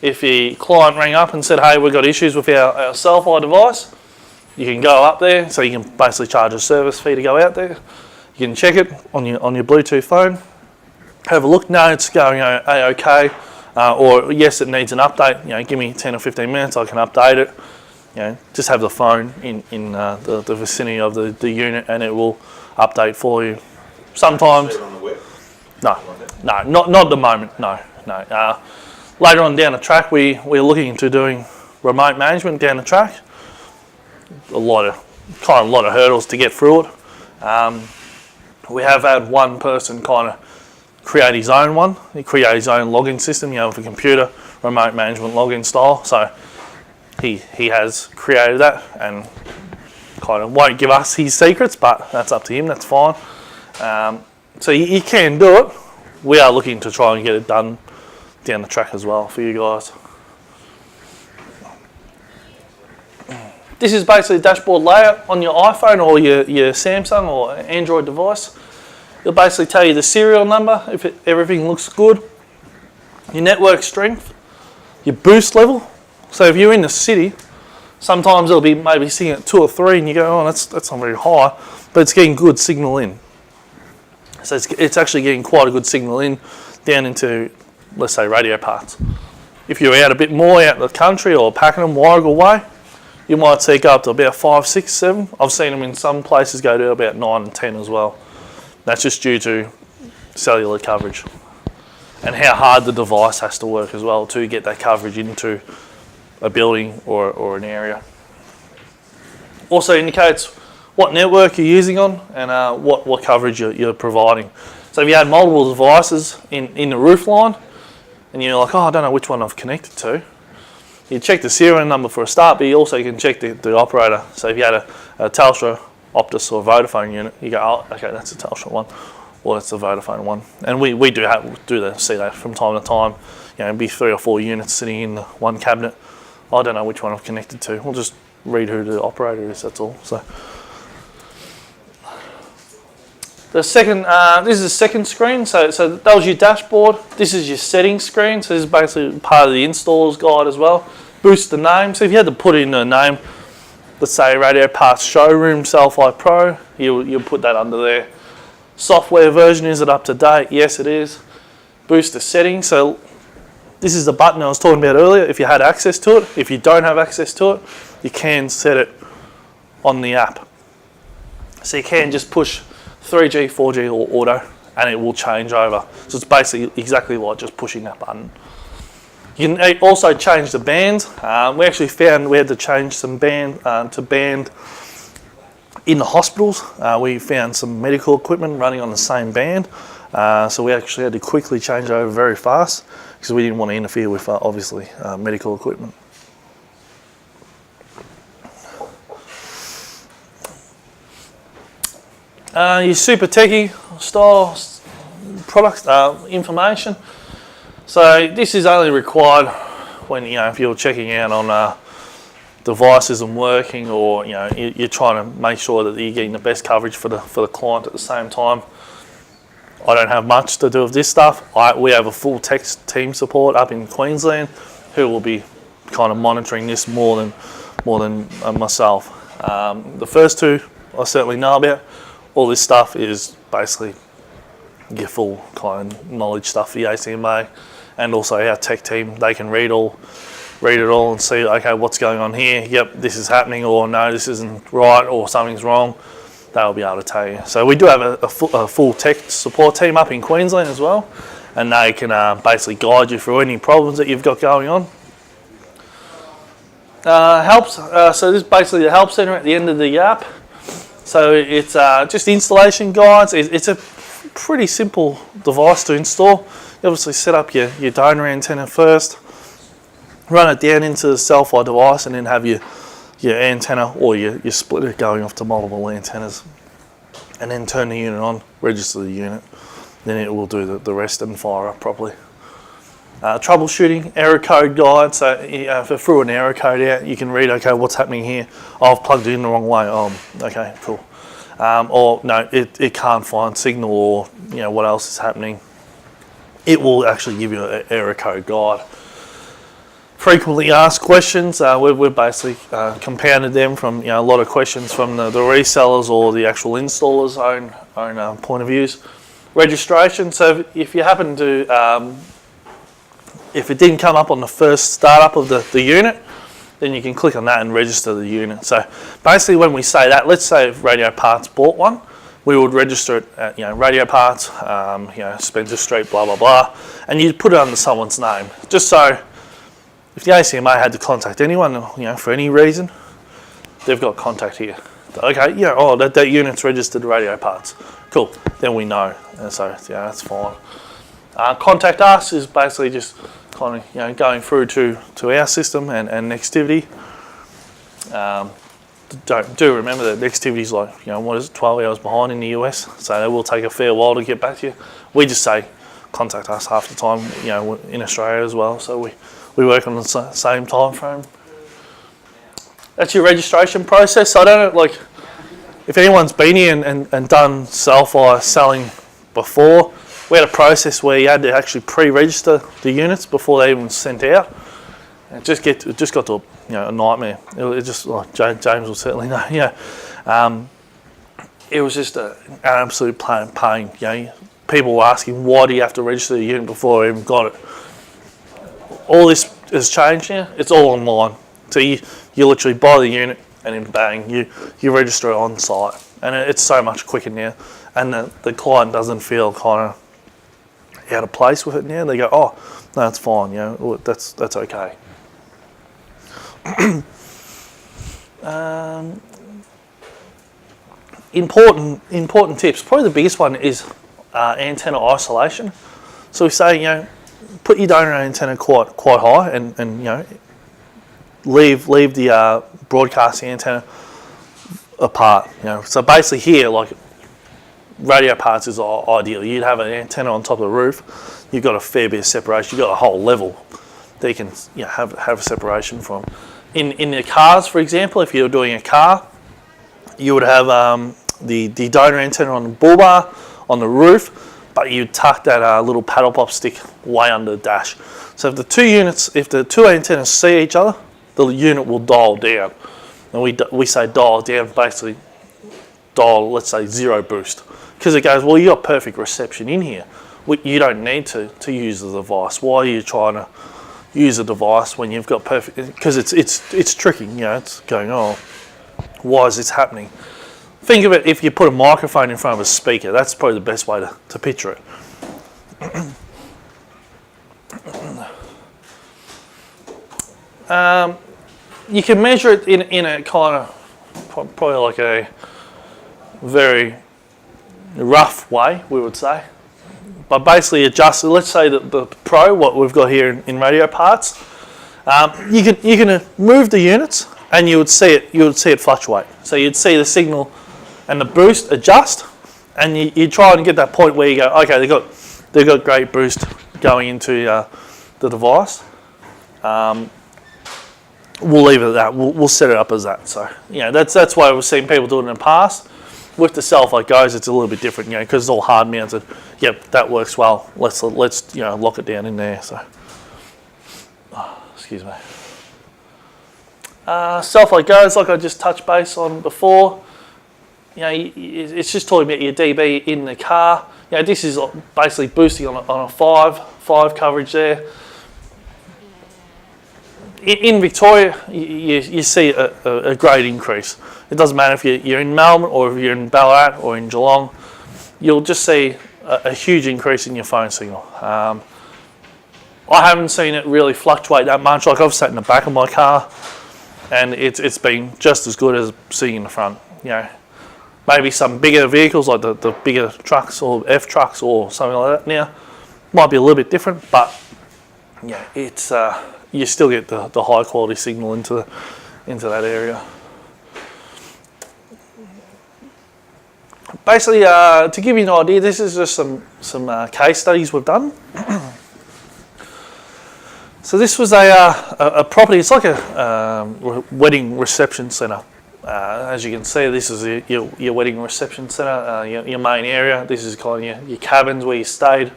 If a client rang up and said, hey, we've got issues with our Cel-Fi device, you can go up there, so you can basically charge a service fee to go out there. You can check it on your Bluetooth phone, have a look, no, it's going okay, or yes, it needs an update, give me 10 or 15 minutes, I can update it. Just have the phone in the vicinity of the unit, and it will update for you. Sometimes, no, not at the moment, no. Later on down the track, we're looking into doing remote management down the track. A lot of hurdles to get through it. We have had one person kind of create his own one. He created his own login system, with a computer, remote management login style. So he has created that, and kind of won't give us his secrets, but that's up to him. That's fine. So you can do it. We are looking to try and get it done down the track as well for you guys. This is basically a dashboard layout on your iPhone or your Samsung or Android device. It'll basically tell you the serial number if everything looks good, your network strength, your boost level. So if you're in the city, sometimes it'll be maybe sitting at 2 or 3 and you go, oh, that's not very high, but it's getting good signal in. So it's actually getting quite a good signal in down into, let's say, radio parts. If you're out a bit more out in the country or Pakenham, Warragul way, you might see it go up to about 5, 6, 7. I've seen them in some places go to about 9 and 10 as well. That's just due to cellular coverage and how hard the device has to work as well to get that coverage into a building or an area. Also indicates what network you're using on and what coverage you're providing. So if you had multiple devices in the roof line and you're like, oh, I don't know which one I've connected to, you check the serial number for a start, but you also can check the operator. So if you had a Telstra, Optus or Vodafone unit, you go, oh, okay, that's a Telstra one, or that's the Vodafone one. And we see that from time to time. Be 3 or 4 units sitting in the one cabinet I don't know which one I've connected to. We'll just read who the operator is, that's all. So the second, this is the second screen. So that was your dashboard. This is your settings screen. So this is basically part of the installer's guide as well. Boost the name. So if you had to put in a name, let's say Radio Parts Showroom Cel-Fi Pro, you'll put that under there. Software version, is it up to date? Yes, it is. Boost the settings. So this is the button I was talking about earlier. If you had access to it, if you don't have access to it, you can set it on the app. So you can just push 3G, 4G or auto and it will change over. So it's basically exactly like just pushing that button. You can also change the bands. We actually found we had to change some band to band in the hospitals. We found some medical equipment running on the same band. So we actually had to quickly change over very fast because we didn't want to interfere with obviously medical equipment. Your super techie style product information. So this is only required when if you're checking out on device isn't working, or you're trying to make sure that you're getting the best coverage for the client at the same time. I don't have much to do with this stuff. We have a full tech team support up in Queensland who will be kind of monitoring this more than myself. The first two I certainly know about. All this stuff is basically your full kind of knowledge stuff for the ACMA, and also our tech team. They can read it all and see, okay, what's going on here? Yep, this is happening, or no, this isn't right, or something's wrong. They'll be able to tell you. So we do have a full tech support team up in Queensland as well, and they can basically guide you through any problems that you've got going on. Helps. So this is basically the help center at the end of the app. So it's just installation guides. It's a pretty simple device to install. You obviously set up your donor antenna first, run it down into the Cel-Fi device, and then have your antenna or your splitter going off to multiple antennas, and then turn the unit on, register the unit, then it will do the rest and fire up properly. Troubleshooting, error code guide. So if it threw an error code out, you can read, okay, what's happening here? Oh, I've plugged it in the wrong way. Okay, cool. Or no, it can't find signal, or what else is happening. It will actually give you an error code guide. Frequently asked questions. We've basically compounded them from a lot of questions from the resellers or the actual installer's own point of views. Registration. So if you happen to if it didn't come up on the first startup of the unit, then you can click on that and register the unit. So basically when we say that, let's say if Radio Parts bought one, we would register it at Radio Parts, Spencer Street, blah, blah, blah, and you'd put it under someone's name. Just so if the ACMA had to contact anyone, for any reason, they've got contact here. Okay, that unit's registered Radio Parts. Cool, then we know. And so, that's fine. Contact us is basically just kind of going through to our system and Nextivity. Do remember that Nextivity's like 12 hours behind in the US, so it will take a fair while to get back to you. We just say contact us half the time, in Australia as well, so we work on the same time frame. That's your registration process. So I don't know, if anyone's been here and done Cel-Fi selling before. We had a process where you had to actually pre-register the units before they even sent out. It just got to a nightmare. It just, James will certainly know. It was just an absolute pain. People were asking, why do you have to register the unit before I even got it? All this has changed now. It's all online. So you literally buy the unit and then bang, you register it on site, and it's so much quicker now. And the client doesn't feel kind of out of place with it now. They go, oh, no, that's fine, that's okay. Important tips. Probably the biggest one is antenna isolation. So we say, put your donor antenna quite high, and leave the broadcasting antenna apart. So basically here, Radio Parts is ideal. You'd have an antenna on top of the roof. You've got a fair bit of separation. You've got a whole level. that you can have a separation from. In the cars, for example, if you're doing a car, you would have the donor antenna on the bull bar on the roof, but you tuck that little paddle pop stick way under the dash. So if the two antennas see each other, the unit will dial down. And we say dial down, basically dial, let's say 0 boost. Because it goes, well, you got perfect reception in here. You don't need to use the device. Why are you trying to use a device when you've got perfect? Because it's tricky, it's going, oh, why is this happening? Think of it, if you put a microphone in front of a speaker, that's probably the best way to picture it. You can measure it in a kind of, probably like a very rough way, we would say. But basically adjust, let's say that the Pro, what we've got here in radio parts, you can move the units and you would see it fluctuate. So you'd see the signal and the boost adjust, and you try and get that point where you go, okay, they've got great boost going into the device. We'll leave it at that. We'll set it up as that. So that's why we've seen people do it in the past. With the Cel-Fi Goes, it's a little bit different, because it's all hard mounted. Yep, that works well. Let's lock it down in there. So, excuse me. Cel-Fi Goes, like I just touched base on before. It's just talking about your dB in the car. This is basically boosting on a 5 coverage there. In Victoria, you see a great increase. It doesn't matter if you're in Melbourne or if you're in Ballarat or in Geelong, you'll just see a huge increase in your phone signal. I haven't seen it really fluctuate that much. Like, I've sat in the back of my car and it's been just as good as sitting in the front. Maybe some bigger vehicles like the bigger trucks or F trucks or something like that now might be a little bit different, but it's you still get the high quality signal into that area. Basically, to give you an idea, this is just some case studies we've done. So this was a property. It's like a wedding reception centre. As you can see, this is your wedding reception centre, your main area. This is kind of your cabins where you stayed.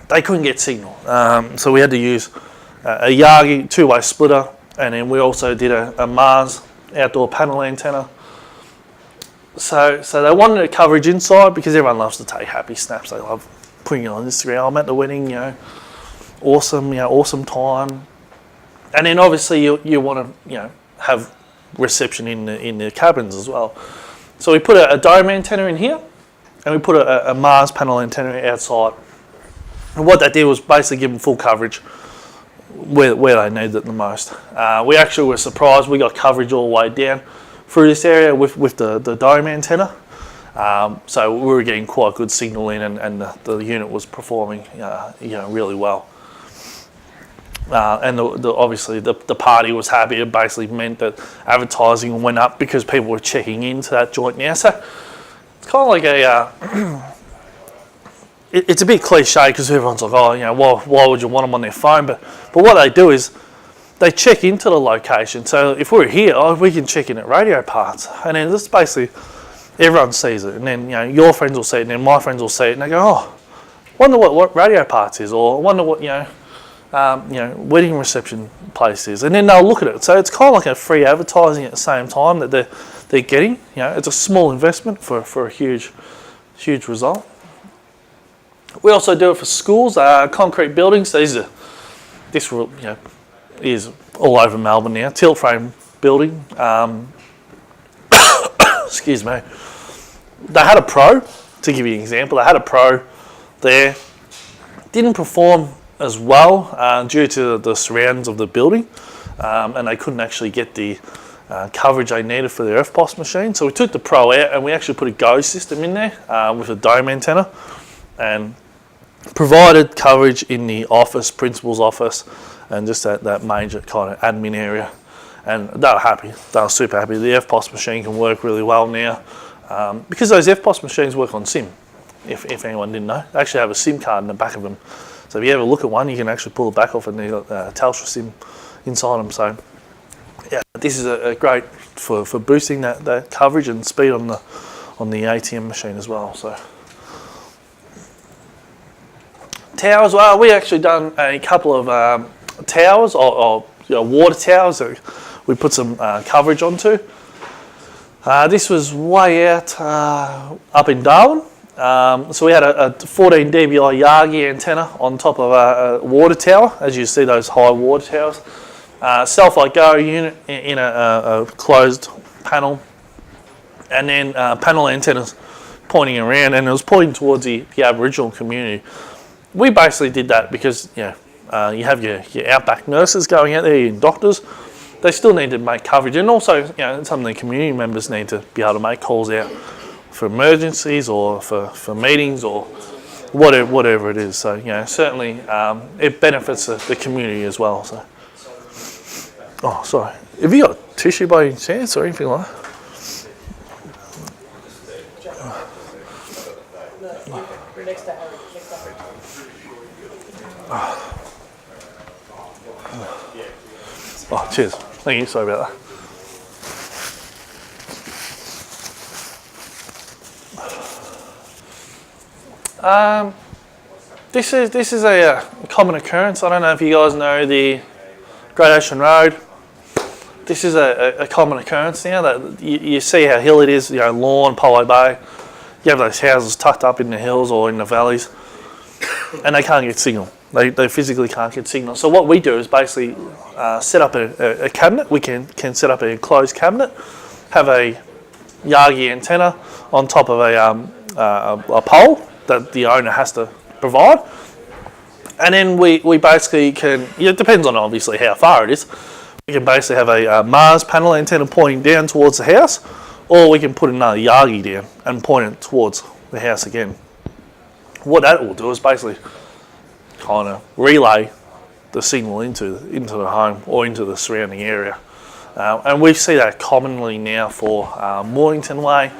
They couldn't get signal, so we had to use a Yagi two-way splitter, and then we also did a Mars outdoor panel antenna. So they wanted a coverage inside because everyone loves to take happy snaps. They love putting it on Instagram. I'm at the wedding, awesome time. And then obviously you want to have reception in the cabins as well. So we put a dome antenna in here, and we put a Mars panel antenna outside. And what that did was basically give them full coverage where they needed it the most. We actually were surprised. We got coverage all the way down through this area with the dome antenna. So we were getting quite good signal in, and the unit was performing really well. And obviously the party was happy. It basically meant that advertising went up because people were checking into that joint now. So it's kind of like it's a bit cliche because everyone's like, why would you want them on their phone? But what they do is they check into the location. So if we're here, we can check in at radio parts, and then this basically everyone sees it, and then your friends will see it, and then my friends will see it, and they go, wonder what radio parts is, or wonder what wedding reception place is, and then they'll look at it. So it's kind of like a free advertising at the same time that they're getting. It's a small investment for a huge result. We also do it for schools, concrete buildings. This is all over Melbourne now. Tilt frame building. Excuse me. They had a Pro, to give you an example. They had a Pro there. Didn't perform as well due to the surrounds of the building, and they couldn't actually get the coverage they needed for their FPOS machine. So we took the Pro out and we actually put a Go system in there with a dome antenna, and provided coverage in the office, principal's office, and just that major kind of admin area. And they were happy. They were super happy. The FPOS machine can work really well now because those FPOS machines work on SIM. If anyone didn't know, they actually have a SIM card in the back of them. So if you ever look at one, you can actually pull it back off and they've got Telstra SIM inside them. So yeah, this is a great for boosting that coverage and speed on the ATM machine as well. So towers, well, we actually done a couple of towers or water towers that we put some coverage onto. This was way out up in Darwin. So we had a 14 dBi Yagi antenna on top of a water tower, as you see those high water towers. CELFI Go unit in a closed panel, and then panel antennas pointing around, and it was pointing towards the Aboriginal community. We basically did that because you have your outback nurses going out there, your doctors. They still need to make coverage, and also some of the community members need to be able to make calls out for emergencies or for meetings or whatever it is. So certainly it benefits the community as well. So, oh sorry, have you got tissue by any chance or anything like that? No, we're next to Harry. Oh, cheers. Thank you. Sorry about that. This is a common occurrence. I don't know if you guys know the Great Ocean Road. This is a common occurrence now that you see how hill it is. Lawn, Polo Bay. You have those houses tucked up in the hills or in the valleys, and they can't get signal. They physically can't get signal. So what we do is basically set up a cabinet. We can set up a enclosed cabinet, have a Yagi antenna on top of a pole that the owner has to provide, and then we basically can. It depends on obviously how far it is. We can basically have a Mars panel antenna pointing down towards the house, or we can put another Yagi down and point it towards the house again. What that will do is basically kind of relay the signal into the home or into the surrounding area, and we see that commonly now for Mornington Way,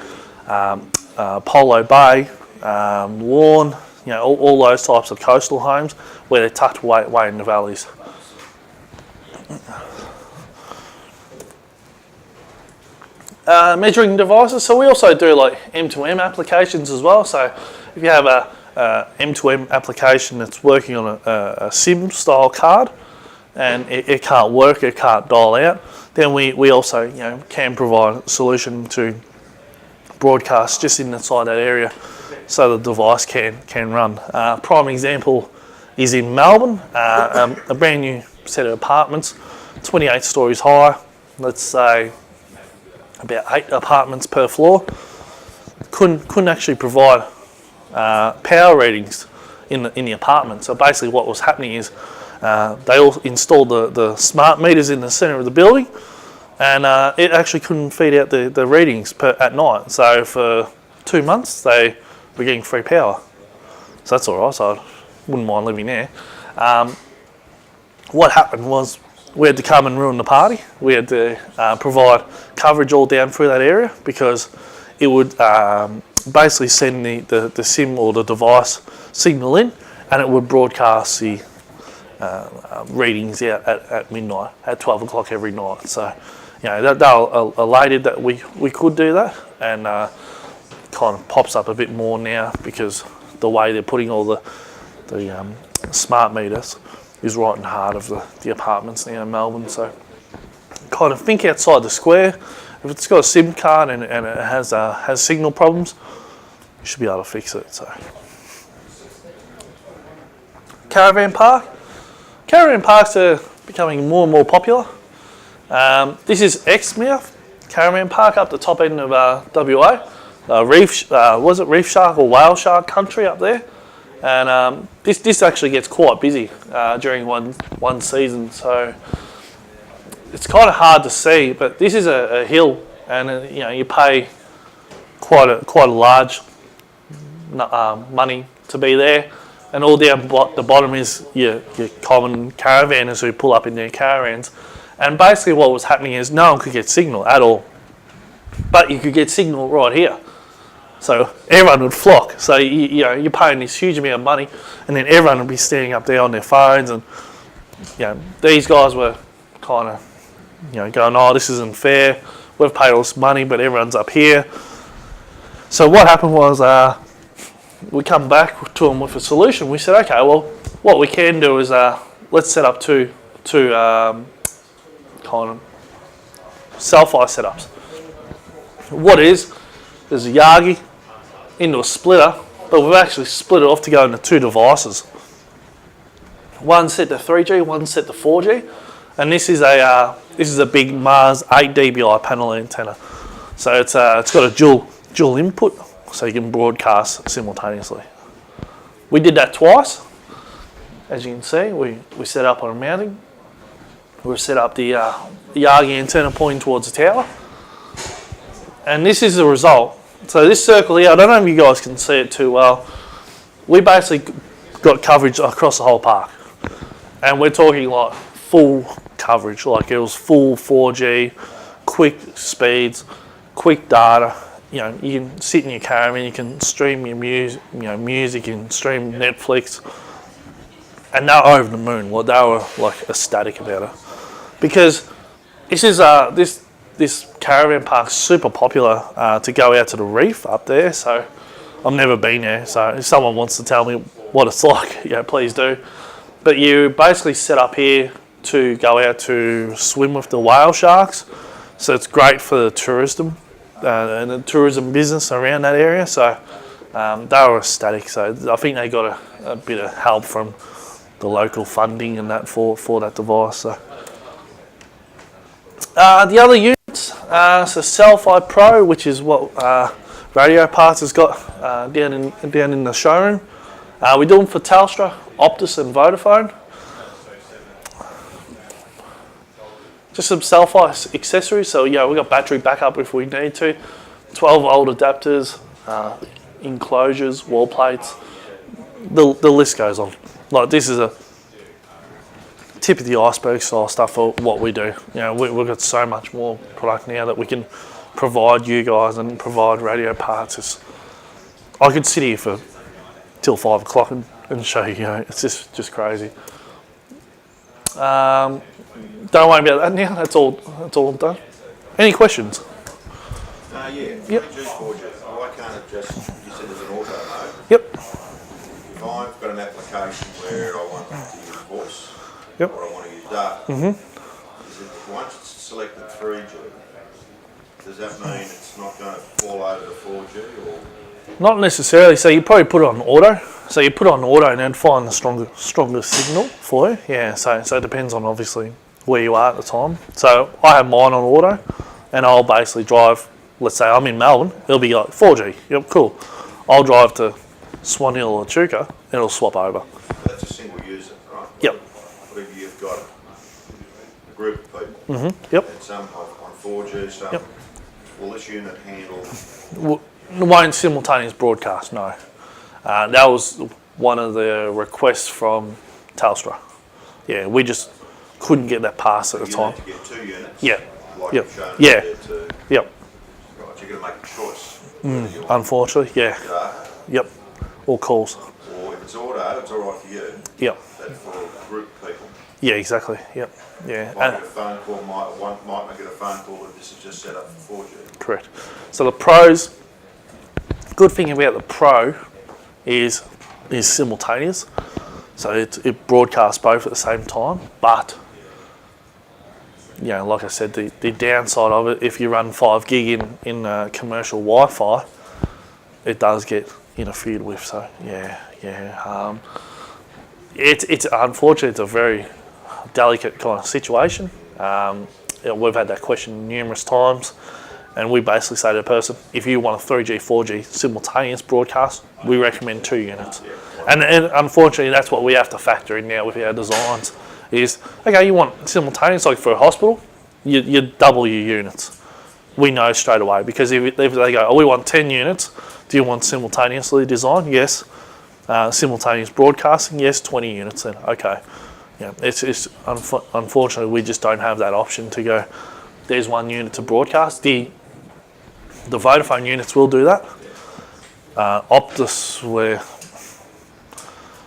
Polo Bay, Lawn, all those types of coastal homes where they're tucked way in the valleys. Measuring devices, so we also do like M2M applications as well. So if you have a M2M application that's working on a SIM style card and it can't work, it can't dial out, then we also can provide a solution to broadcast just inside that area so the device can run. Prime example is in Melbourne, a brand new set of apartments, 28 stories high, let's say about 8 apartments per floor. Couldn't actually provide power readings in the apartment. So basically what was happening is they all installed the smart meters in the centre of the building, and it actually couldn't feed out the readings at night. So for 2 months they were getting free power. So that's alright, so I wouldn't mind living there. What happened was we had to come and ruin the party. We had to provide coverage all down through that area because it would basically send the SIM or the device signal in, and it would broadcast the readings out at midnight, at 12 o'clock every night. So, they were elated that we could do that, and kind of pops up a bit more now because the way they're putting all the smart meters is right in the heart of the apartments now in Melbourne. So kind of think outside the square. If it's got a SIM card and it has signal problems, you should be able to fix it. So caravan park. Caravan parks are becoming more and more popular. This is Exmouth Caravan Park up the top end of WA. Reef Shark or Whale Shark country up there. And this actually gets quite busy during one season, so it's kind of hard to see. But this is a hill, and you pay quite a large money to be there. And all down the bottom is your common caravanners who pull up in their caravans. And basically what was happening is no one could get signal at all, but you could get signal right here. So everyone would flock. So you're paying this huge amount of money, and then everyone would be standing up there on their phones, and these guys were kind of going, oh, this isn't fair. We've paid all this money, but everyone's up here. So what happened was we come back to them with a solution. We said, okay, well, what we can do is let's set up two kind of CELFI setups. What is, there's a Yagi into a splitter, but we've actually split it off to go into two devices. One set to 3G, one set to 4G, and this is a big Mars 8 dBi panel antenna. So it's got a dual input, so you can broadcast simultaneously. We did that twice. As you can see, we set up on a mounting. We set up the Yagi antenna pointing towards the tower. And this is the result. So this circle here, I don't know if you guys can see it too well. We basically got coverage across the whole park. And we're talking like full coverage, like it was full 4G, quick speeds, quick data. You can sit in your caravan, you can stream your music, you can stream Netflix. And they're over the moon. Well, they were like ecstatic about it. Because this is this caravan park's super popular to go out to the reef up there. So I've never been there. So if someone wants to tell me what it's like, please do. But you basically set up here to go out to swim with the whale sharks. So it's great for the tourism and the tourism business around that area. So they were ecstatic. So I think they got a bit of help from the local funding and that for that device. So the other units, so CELFI Pro, which is what Radio Parts has got down in the showroom. We do them for Telstra, Optus, and Vodafone. Just some CELFI accessories. So we've got battery backup if we need to. 12-volt adapters, enclosures, wall plates. The list goes on. Like this is a tip of the iceberg style stuff for what we do. We've got so much more product now that we can provide you guys and provide Radio Parts. I could sit here till 5 o'clock and show you. It's just crazy. Don't worry about that now. That's all done. Any questions? Yeah. Yep. 3G, 4G. Why can't it just, you said there's an auto mode. Yep. If I've got an application where I want to use voice, Yep. or I want to use data, is it, once it's selected 3G, does that mean it's not going to fall over to 4G or? Not necessarily. So you probably put it on auto. So you put it on auto and then find the stronger signal for you. Yeah. So it depends on obviously where you are at the time. So I have mine on auto, and I'll basically drive. Let's say I'm in Melbourne. It'll be like 4G. Yep. Cool. I'll drive to Swan Hill or Chuka, and it'll swap over. That's a single user, right? Yep. What if you've got a group of people? Yep. And some on 4G, some. Yep. Will this unit handle? Won't simultaneous broadcast, no. That was one of the requests from Telstra. Yeah, we just couldn't get that passed at the time. You need to get 2 units. Yeah. Like Yep. you've shown Yeah. there to, Yep. right, you're going to make a choice. Whether you want Unfortunately, yeah. data, Yep. All calls. or if it's auto, it's all right for you. Yep. But for a group of people, Yeah, exactly. Yep. Yeah. might And, get a phone call, might get a phone call that this is just set up for 4G. correct. So the pros, good thing about the Pro is simultaneous. So it broadcasts both at the same time, but like I said, the downside of it, if you run 5 gig in commercial Wi-Fi, it does get interfered with. So it's unfortunate. It's a very delicate kind of situation. We've had that question numerous times, and we basically say to the person, if you want a 3G, 4G simultaneous broadcast, we recommend 2 units. And unfortunately, that's what we have to factor in now with our designs. Is okay, you want simultaneous, like for a hospital, you double your units. We know straight away, because if they go, oh, we want 10 units, do you want simultaneously designed? Yes. Simultaneous broadcasting? Yes. 20 units then. Okay. It's unfortunately we just don't have that option to go, there's 1 unit to broadcast. The Vodafone units will do that. Optus we're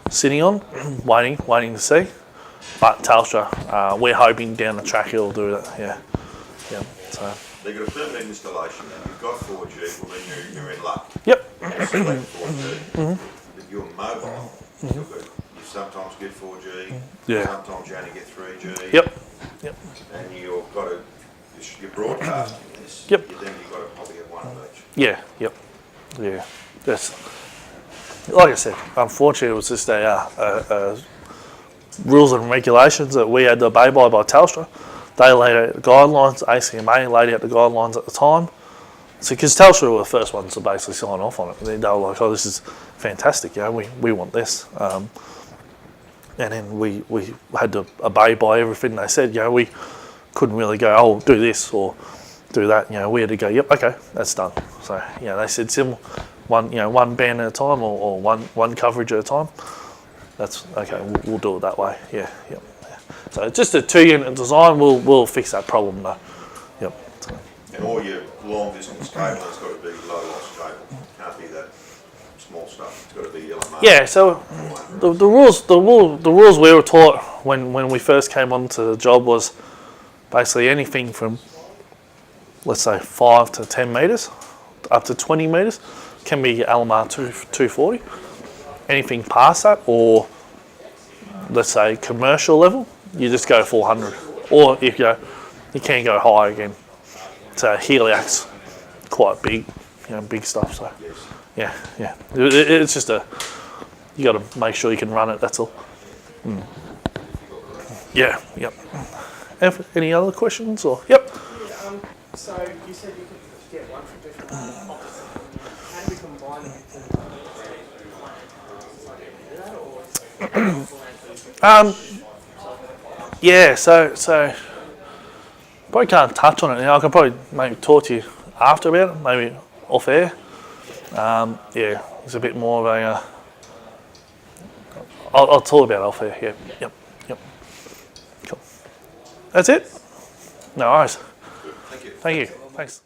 sitting on, waiting to see. But Telstra, we're hoping down the track it'll do that. Yeah. So. They've got a permanent installation and you've got 4G, well then you're in luck. Yep. You select 4G. If you're mobile, you sometimes get 4G, Yeah. sometimes you only get 3G. Yep. And you've got to, you're broadcasting this. Yep. Then you've got to probably have one of each. Yeah. Yep. Yeah. That's like I said. Unfortunately, it was just a rules and regulations that we had to obey by Telstra. They laid out the guidelines. ACMA laid out the guidelines at the time. So, because Telstra were the first ones to basically sign off on it. They were like, "Oh, this is fantastic. You know, we want this." And then we had to obey by everything they said. You know, we couldn't really go, "Oh, do this or do that." You know, we had to go, "Yep, okay, that's done." So, you know, they said one band at a time or one coverage at a time. That's okay. We'll do it that way. Yeah. Yep. So just a 2-unit design, we'll fix that problem though. Yep. So. And all your long distance cable has got to be low loss cable. Can't be that small stuff. It's got to be LMR. Yeah. So the rules we were taught when we first came onto the job was basically anything from, let's say, 5 to 10 metres up to 20 metres can be LMR 240. Anything past that, or let's say commercial level, you just go 400. Or if you can go higher again. So Heliax, quite big, big stuff. So yeah. It's just you got to make sure you can run it. That's all. Yeah. Yep. Any other questions or yep? So you said you could get one from different offices. How do we combine them into Yeah, so probably can't touch on it now. I can probably maybe talk to you after about it, maybe off air. Yeah, it's a bit more of a. I'll talk about it off air. Yep. Cool. That's it. No worries. Thank you. Thank you. Thanks.